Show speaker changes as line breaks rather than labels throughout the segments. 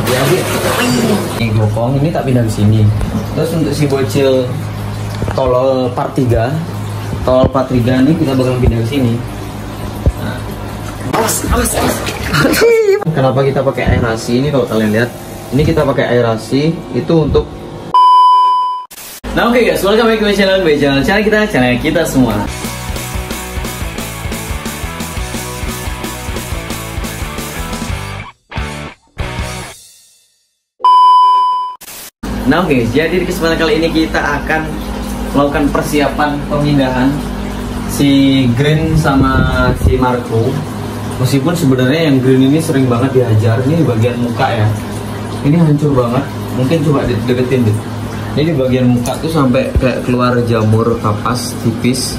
Jadi ini gopong ini tak pindah ke sini. Terus untuk si bocil tolol part 3 ini kita bakal pindah ke sini. Nah. Awas. Kenapa kita pakai aerasi ini? Kalau kalian lihat, ini kita pakai aerasi itu untuk. Nah oke guys, welcome back to my channel, channel kita semua. Nah oke, jadi di kesempatan kali ini kita akan melakukan persiapan pemindahan si Green sama si Marco. Meskipun sebenarnya yang Green ini sering banget dihajar. Ini di bagian muka ya. Ini hancur banget. Mungkin coba deketin deh. Ini di bagian muka tuh sampai kayak keluar jamur kapas tipis.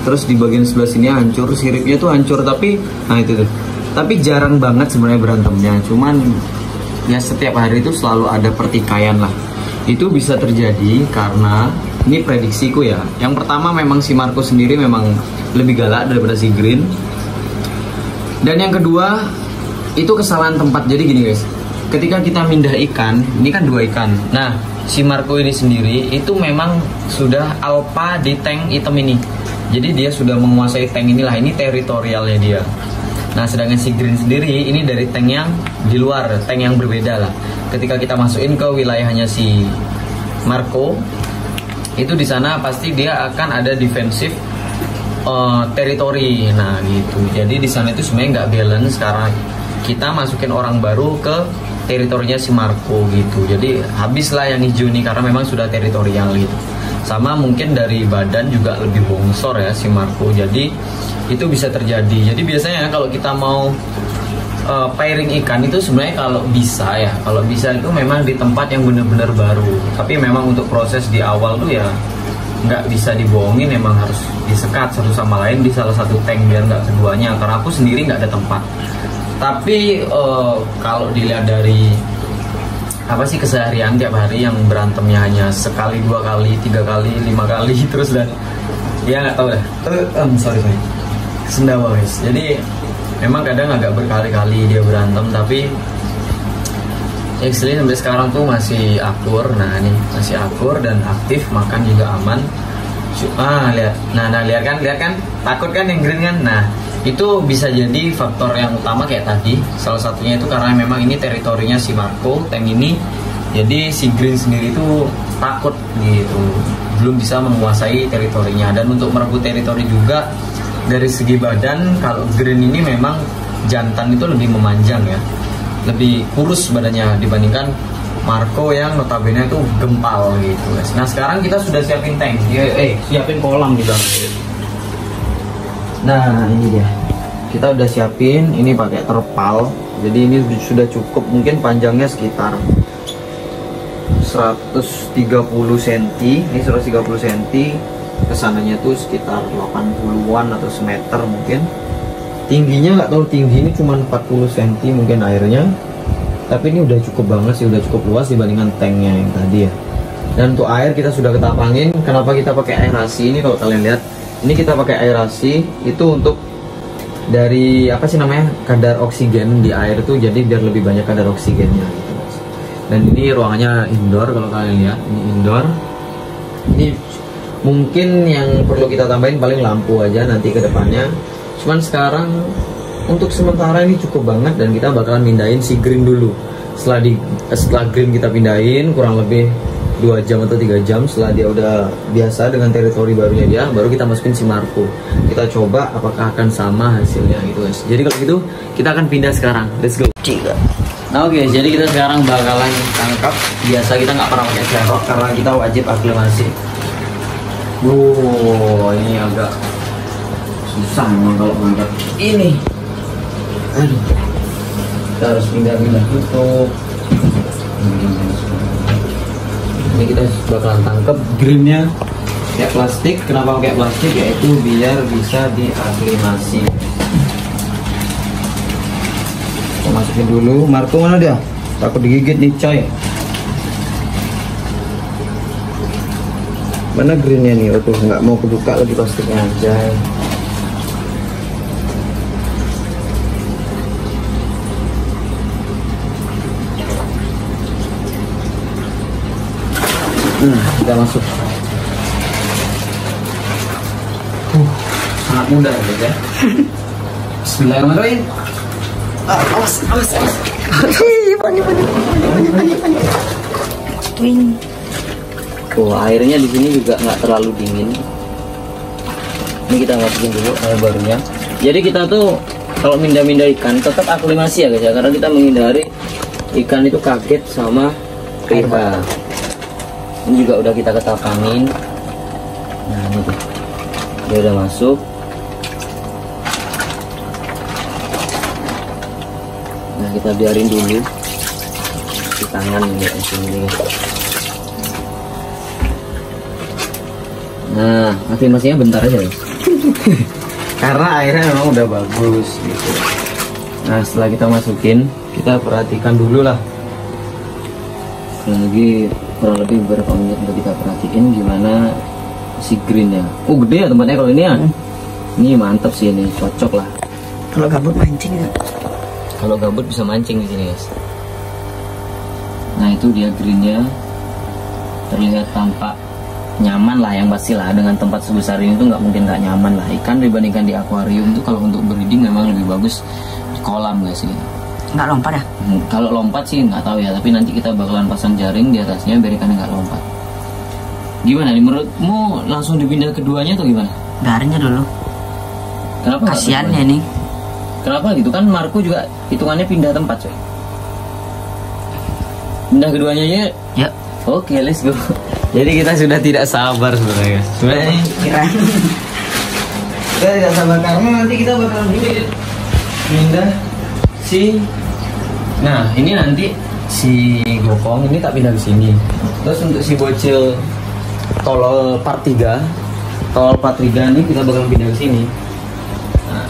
Terus di bagian sebelah sini hancur, siripnya tuh hancur, tapi nah itu tuh. Tapi jarang banget sebenarnya berantemnya. Cuman ya setiap hari itu selalu ada pertikaian lah. Itu bisa terjadi karena ini prediksiku ya. Yang pertama memang si Marco sendiri memang lebih galak daripada si Green. Dan yang kedua itu kesalahan tempat. Jadi gini guys, ketika kita mindah ikan, ini kan 2 ikan. Nah si Marco ini sendiri itu memang sudah alpha di tank hitam ini. Jadi dia sudah menguasai tank inilah. Ini teritorialnya dia. Nah sedangkan si Green sendiri ini dari tank yang di luar, tank yang berbeda lah. Ketika kita masukin ke wilayahnya si Marco, itu di sana pasti dia akan ada defensif teritori. Nah gitu. Jadi di sana itu sebenarnya nggak balance karena kita masukin orang baru ke teritorinya si Marco gitu. Jadi habislah yang hijau nih karena memang sudah teritorial gitu. Sama mungkin dari badan juga lebih bongsor ya si Marco. Jadi itu bisa terjadi. Jadi biasanya kalau kita mau pairing ikan itu sebenarnya kalau bisa itu memang di tempat yang benar-benar baru. Tapi memang untuk proses di awal tuh ya nggak bisa dibohongin, memang harus disekat satu sama lain di salah satu tank biar nggak keduanya. Karena aku sendiri nggak ada tempat. Tapi kalau dilihat dari apa sih keseharian tiap hari yang berantemnya hanya sekali, 2 kali, 3 kali, 5 kali terus dan ya nggak tahu dah. Sorry. Sendawa guys. Jadi memang kadang agak berkali-kali dia berantem, tapi actually sampai sekarang tuh masih akur. Nah ini masih akur dan aktif, makan juga aman. Lihat. Nah lihat kan takut kan yang Green kan. Nah itu bisa jadi faktor yang utama kayak tadi. Salah satunya itu karena memang ini teritorinya si Marco, tank ini. Jadi si Green sendiri tuh takut gitu, belum bisa menguasai teritorinya. Dan untuk merebut teritori juga dari segi badan, kalau Green ini memang jantan itu lebih memanjang ya, lebih kurus badannya dibandingkan Marco yang notabene itu gempal gitu guys. Nah sekarang kita sudah siapin tank, siapin kolam gitu. Nah ini dia, kita udah siapin, ini pakai terpal. Jadi ini sudah cukup, mungkin panjangnya sekitar 130 cm. Ini 130 cm. Kesananya tuh sekitar 80-an atau semeter mungkin. Tingginya nggak tahu tinggi, ini cuma 40 cm mungkin airnya. Tapi ini udah cukup banget sih, udah cukup luas dibandingkan tanknya yang tadi ya. Dan untuk air kita sudah ketapangin. Kenapa kita pakai aerasi ini? Kalau kalian lihat, ini kita pakai aerasi itu untuk dari apa sih namanya, kadar oksigen di air tuh, jadi biar lebih banyak kadar oksigennya gitu. Dan ini ruangannya indoor kalau kalian lihat, ini indoor. Ini mungkin yang perlu kita tambahin paling lampu aja nanti ke depannya. Cuman sekarang untuk sementara ini cukup banget, dan kita bakalan pindahin si Green dulu. Setelah Green kita pindahin kurang lebih 2 jam atau 3 jam setelah dia udah biasa dengan teritori barunya dia, baru kita masukin si Marco. Kita coba apakah akan sama hasilnya gitu guys. Jadi kalau gitu kita akan pindah sekarang. Let's go. Nah oke, jadi kita sekarang bakalan tangkap. Biasa kita nggak pernah pakai serok karena kita wajib aklimasi. Ini agak susah memang kalau ngangkat ini. Aduh, kita harus pindah-pindah tutup. Ini kita bakalan tangkap Greennya kayak plastik. Kenapa pakai plastik? Yaitu biar bisa diaklimasi. Kita masukin dulu. Marco mana dia? Takut digigit nih coy. Mana Greennya nih? Waduh, nggak mau kebuka lagi plastiknya aja. Kita masuk. Sangat mudah ya. Bismillahirrahmanirrahim. Awas.
Wing.
Oh, airnya di sini juga nggak terlalu dingin. Ini kita masukin dulu air barunya. Jadi kita tuh kalau mindah-mindah ikan tetap aklimasi ya guys ya, karena kita menghindari ikan itu kaget sama pH. Ini juga udah kita ketapangin. Nah ini tuh, dia udah masuk. Nah kita biarin dulu di tangan ini sini. Nah aklimasinya bentar aja guys. Karena airnya memang udah bagus gitu. Nah setelah kita masukin, kita perhatikan dulu lah. Lagi kurang lebih beberapa menit untuk kita perhatiin gimana si greennya. Oh gede ya tempatnya kalau ini ya. Ini mantap sih, ini cocok lah.
Kalau gabut mancing ya.
Kalau gabut bisa mancing di sini guys. Nah itu dia greennya, terlihat tampak nyaman lah yang pasti lah. Dengan tempat sebesar ini tuh nggak mungkin nggak nyaman lah. Ikan dibandingkan di akuarium tuh kalau untuk breeding memang lebih bagus di kolam guys gitu.
Nggak lompat ya?
Kalau lompat sih nggak tahu ya, tapi nanti kita bakalan pasang jaring di atasnya biar ikannya nggak lompat. Gimana nih menurutmu, langsung dipindah keduanya atau gimana?
Biarinnya dulu.
Kenapa?
Kasian ya nih.
Kenapa gitu kan? Marco juga hitungannya pindah tempat coy. Pindah keduanya ya?
Ya.
Oke, let's go. Jadi kita sudah tidak sabar sebenarnya. Sebenarnya
Kira.
kita tidak sabar karena nanti kita bakal pindah si. Nah ini nanti si Gopong ini tak pindah ke sini. Terus untuk si bocil tol part 3 ini kita bakal pindah ke sini. Nah,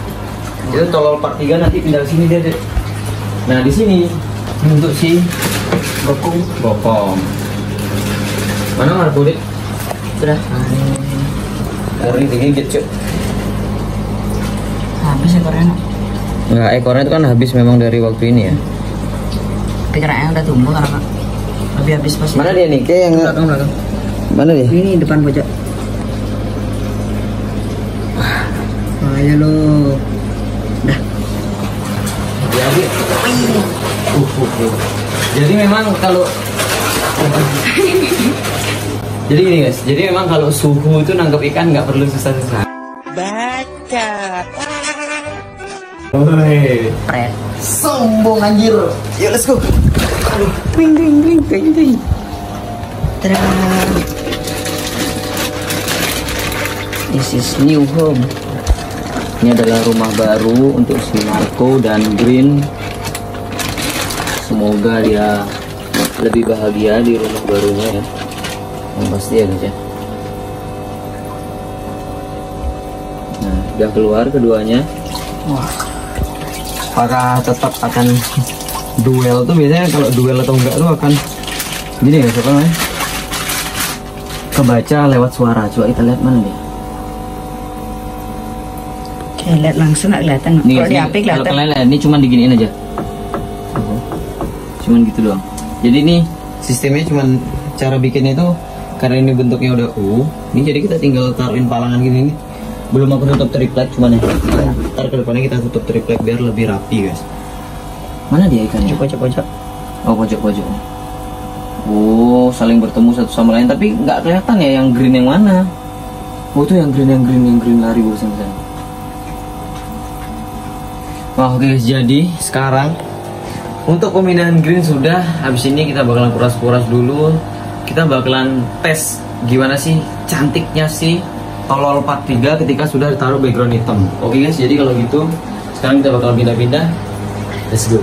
itu tol part 3 nanti pindah ke sini dia. Nah di sini untuk si Gopong. Mana Marco dek?
Sudah.
Dari digigit cuy.
Habis ekornya.
Enggak, ekornya itu kan habis memang dari waktu ini ya.
Pikirannya udah tumbuh karena Kak. Habis pas.
Mana dia nih? Kayak yang
Belakang.
mana dia?
Ini depan pojok. Ayo lo. Dah.
Jadi, jadi memang kalau jadi gini guys, jadi memang kalau suhu itu nangkep ikan nggak perlu susah-susah.
Baca.
Woi,
Pret.
sombong anjir. Yuk let's go. Aduh,
Wing. Tada. This is new home.
ini adalah rumah baru untuk si Marco dan Green. Semoga dia lebih bahagia di rumah barunya ya. Yang pasti ya guys ya. Nah, udah keluar keduanya.
Wah.
Apakah tetap akan duel tuh biasanya kalau duel atau enggak tuh akan gini ya siapa namanya? Kebaca lewat suara. Coba kita lihat mana dia.
Oke, lihat langsung nggak kelihatan. Kalau di HP
Kalau
kelihatan.
kalian ini cuma diginiin aja. Cuman gitu doang. Jadi ini sistemnya cuman cara bikinnya itu karena ini bentuknya udah ini jadi kita tinggal taruhin palangan gini nih. Belum aku tutup triplek cuman ya. Ntar ke depannya kita tutup triplek biar lebih rapi guys. Mana dia ikannya?
Pojok.
Oh pojok-pojok. Oh saling bertemu satu sama lain tapi nggak kelihatan ya yang green yang mana. Oh itu yang green lari barusan sana. Wah oke guys, jadi sekarang untuk pemindahan green sudah. Habis ini kita bakalan kuras-kuras dulu. Kita bakalan tes gimana sih cantiknya sih tolol part 3 ketika sudah ditaruh background hitam. Oke guys, jadi kalau gitu sekarang kita bakal pindah-pindah. Let's go.